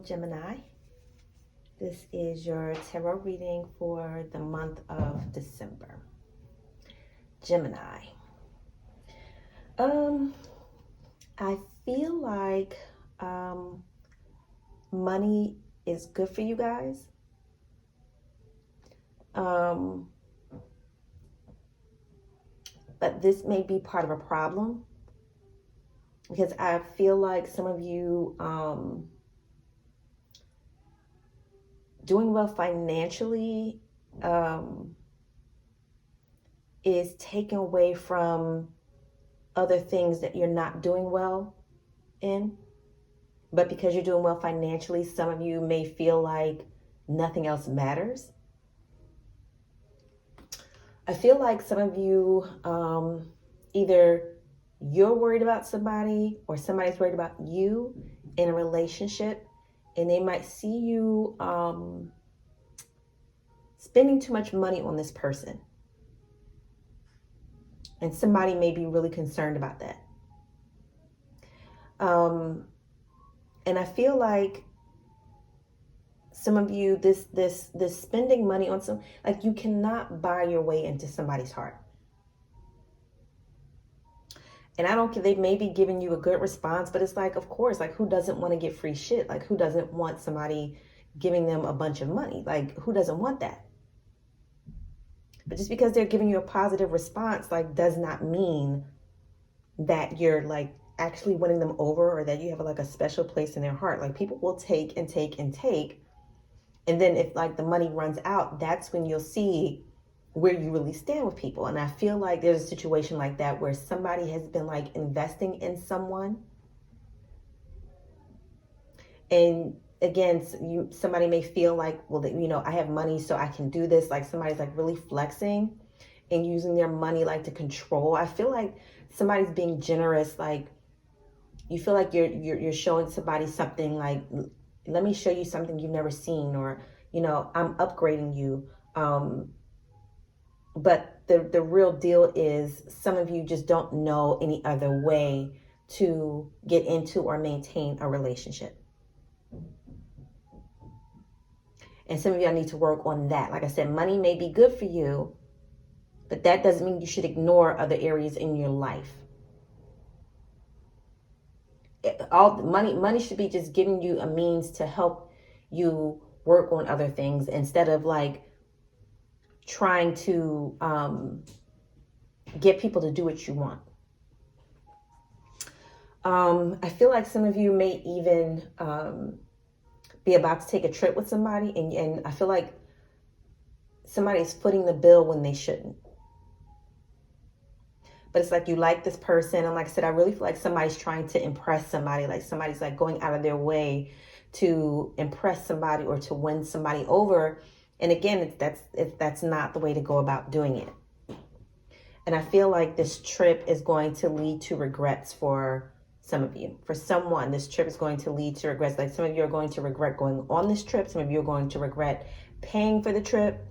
Gemini. This is your tarot reading for the month of December. Gemini. I feel like money is good for you guys. But this may be part of a problem because I feel like some of you doing well financially is taken away from other things that you're not doing well in. But because you're doing well financially, some of you may feel like nothing else matters. I feel like some of you, either you're worried about somebody or somebody's worried about you in a relationship, and they might see you spending too much money on this person. And somebody may be really concerned about that. And I feel like some of you, this spending money on some, like, you cannot buy your way into somebody's heart. And I don't care, they may be giving you a good response, but it's like, of course, like, who doesn't want to get free shit? Like, who doesn't want somebody giving them a bunch of money? Like, who doesn't want that? But just because they're giving you a positive response, like, does not mean that you're like actually winning them over or that you have like a special place in their heart. Like, people will take and take and take. And then if like the money runs out, that's when you'll see where you really stand with people. And I feel like there's a situation like that where somebody has been like investing in someone. And again, somebody may feel like, well, I have money, so I can do this. Like, somebody's like really flexing and using their money like to control. I feel like somebody's being generous. Like, you feel like you're showing somebody something like, let me show you something you've never seen, or, I'm upgrading you. But the real deal is some of you just don't know any other way to get into or maintain a relationship. And some of y'all need to work on that. Like I said, money may be good for you, but that doesn't mean you should ignore other areas in your life. All money should be just giving you a means to help you work on other things instead of like trying to get people to do what you want. I feel like some of you may even be about to take a trip with somebody, and I feel like somebody's footing the bill when they shouldn't. But it's like you like this person, and like I said, I really feel like somebody's trying to impress somebody, like somebody's like going out of their way to impress somebody or to win somebody over. And again, that's not the way to go about doing it. And I feel like this trip is going to lead to regrets for some of you. For someone, this trip is going to lead to regrets. Like, some of you are going to regret going on this trip. Some of you are going to regret paying for the trip.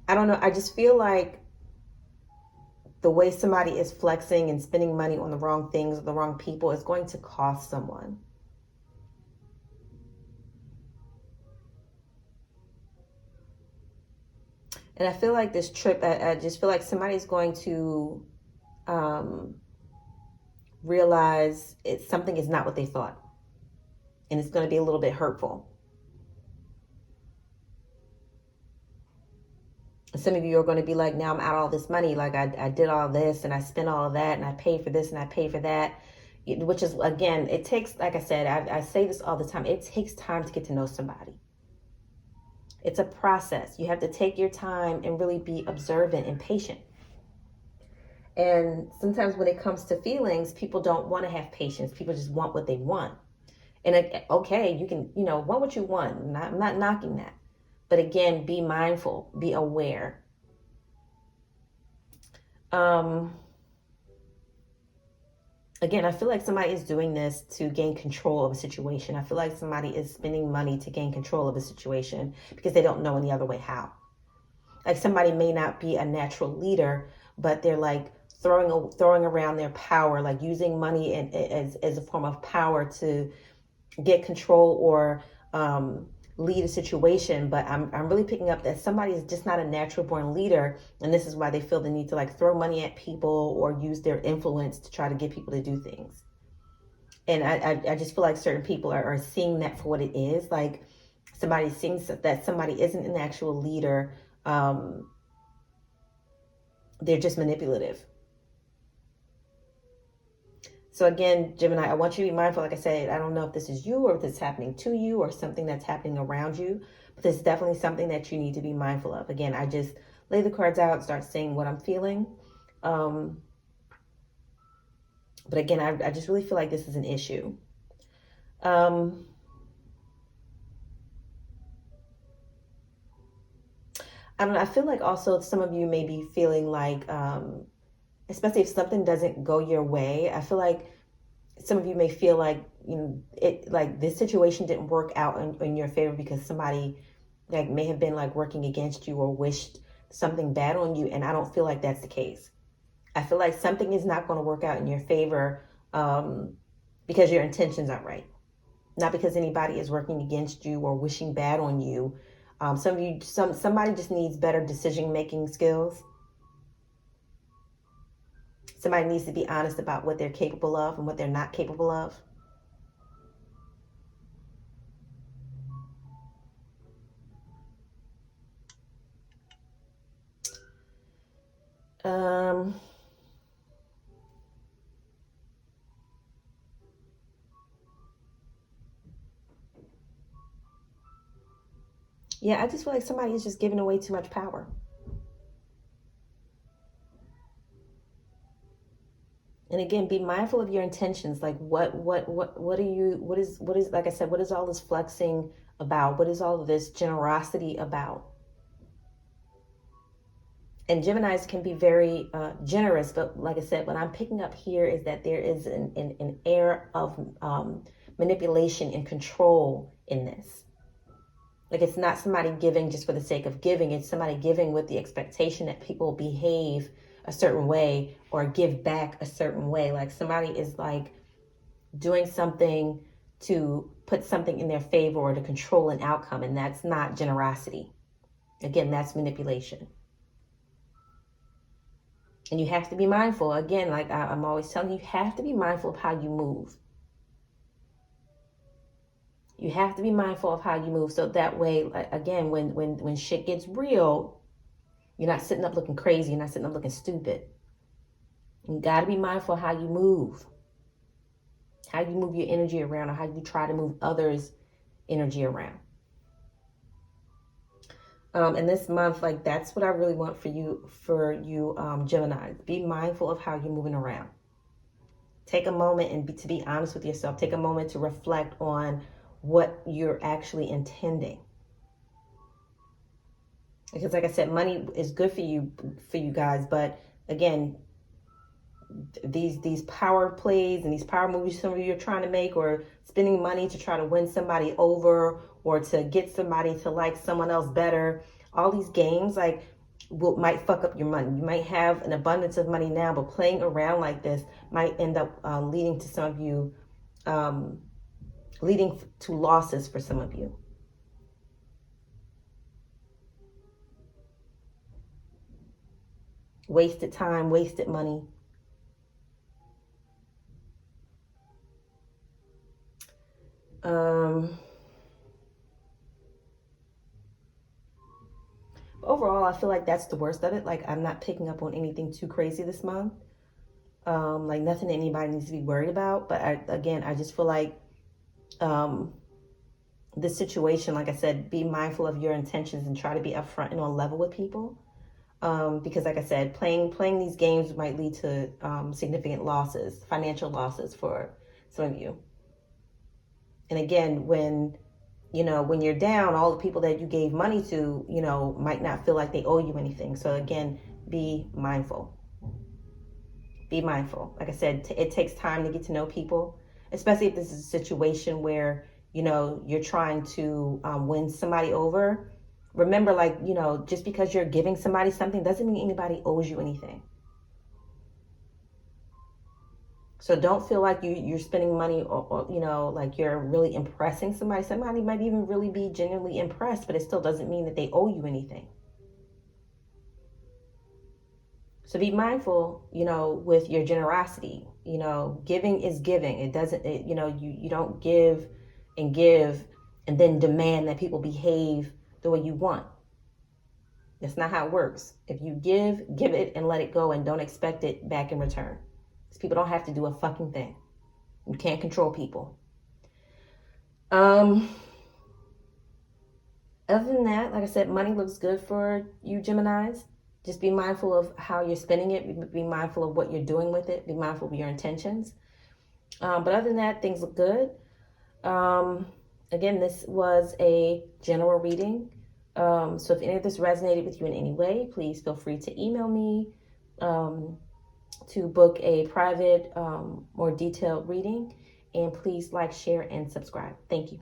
I don't know. I just feel like the way somebody is flexing and spending money on the wrong things, the wrong people, is going to cost someone. And I feel like this trip, I just feel like somebody's going to realize something is not what they thought. And it's going to be a little bit hurtful. Some of you are going to be like, now I'm out all this money. Like, I did all this and I spent all of that and I paid for this and I paid for that. Which is, again, it takes, like I said, I say this all the time. It takes time to get to know somebody. It's a process. You have to take your time and really be observant and patient. And sometimes when it comes to feelings, people don't want to have patience. People just want what they want. And okay, you can, want what you want. I'm not knocking that. But again, be mindful, be aware. Again, I feel like somebody is doing this to gain control of a situation. I feel like somebody is spending money to gain control of a situation because they don't know any other way how. Like, somebody may not be a natural leader, but they're like throwing around their power, like using money as a form of power to get control or lead a situation. But I'm really picking up that somebody is just not a natural born leader, and this is why they feel the need to like throw money at people or use their influence to try to get people to do things. And I just feel like certain people are seeing that for what it is. Like somebody seeing that somebody isn't an actual leader. They're just manipulative. So again, Gemini, I want you to be mindful. Like I said, I don't know if this is you or if it's happening to you or something that's happening around you, but there's definitely something that you need to be mindful of. Again, I just lay the cards out, start saying what I'm feeling. But again, I just really feel like this is an issue. I don't know. I feel like also some of you may be feeling like, especially if something doesn't go your way, I feel like some of you may feel like, like this situation didn't work out in your favor because somebody like may have been like working against you or wished something bad on you. And I don't feel like that's the case. I feel like something is not going to work out in your favor because your intentions aren't right. Not because anybody is working against you or wishing bad on you. Somebody just needs better decision-making skills. Somebody needs to be honest about what they're capable of and what they're not capable of. Yeah, I just feel like somebody is just giving away too much power. And again, be mindful of your intentions. Like what is, like I said, what is all this flexing about? What is all of this generosity about? And Geminis can be very generous, but like I said, what I'm picking up here is that there is an air of manipulation and control in this. Like it's not somebody giving just for the sake of giving. It's somebody giving with the expectation that people behave a certain way or give back a certain way. Like somebody is like doing something to put something in their favor or to control an outcome. And that's not generosity. Again, that's manipulation. And you have to be mindful. Again, like I'm always telling you, you have to be mindful of how you move. You have to be mindful of how you move. So that way, again, when shit gets real, you're not sitting up looking crazy. You're not sitting up looking stupid. You got to be mindful of how you move. How you move your energy around or how you try to move others' energy around. And this month, like that's what I really want for you, Gemini. Be mindful of how you're moving around. Take a moment and to be honest with yourself. Take a moment to reflect on what you're actually intending. Because like I said, money is good for you guys, but again, these power plays and these power moves some of you are trying to make, or spending money to try to win somebody over or to get somebody to like someone else better, all these games like might fuck up your money. You might have an abundance of money now, but playing around like this might end up leading to some of you leading to losses for some of you. Wasted time, wasted money. Overall, I feel like that's the worst of it. Like I'm not picking up on anything too crazy this month. Like nothing that anybody needs to be worried about. But I just feel like this situation, like I said, be mindful of your intentions and try to be upfront and on level with people. Because like I said, playing these games might lead to significant losses, financial losses for some of you. And again, when you're down, all the people that you gave money to, might not feel like they owe you anything. So again, be mindful. Be mindful. Like I said, it takes time to get to know people, especially if this is a situation where, you're trying to win somebody over. Remember, like, just because you're giving somebody something doesn't mean anybody owes you anything. So don't feel like you're spending money or, you know, like you're really impressing somebody. Somebody might even really be genuinely impressed, but it still doesn't mean that they owe you anything. So be mindful, you know, with your generosity. You know, giving is giving. It doesn't, you know, you don't give and then demand that people behave the way you want. That's not how it works. If you give it and let it go and don't expect it back in return. Because people don't have to do a fucking thing. You can't control people. Other than that, like I said, money looks good for you Geminis. Just be mindful of how you're spending it. Be mindful of what you're doing with it. Be mindful of your intentions. But other than that, things look good. Again, this was a general reading. So if any of this resonated with you in any way, please feel free to email me to book a private, more detailed reading. And please like, share, and subscribe. Thank you.